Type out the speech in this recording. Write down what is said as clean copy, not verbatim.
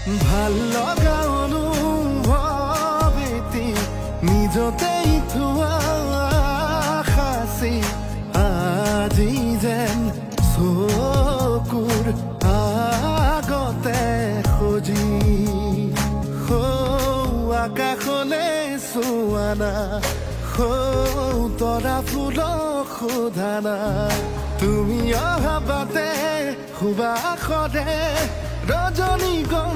ভাল লগা অনুভৱ এটি নিজতেই থোৱা সাঁচি আজি যেন চকুৰ আগতে সজি আকাশলে চোৱা না তৰা ফুলক সোধা না তুমি অহা বাটে সুবাসৰে ৰজনী গন্ধ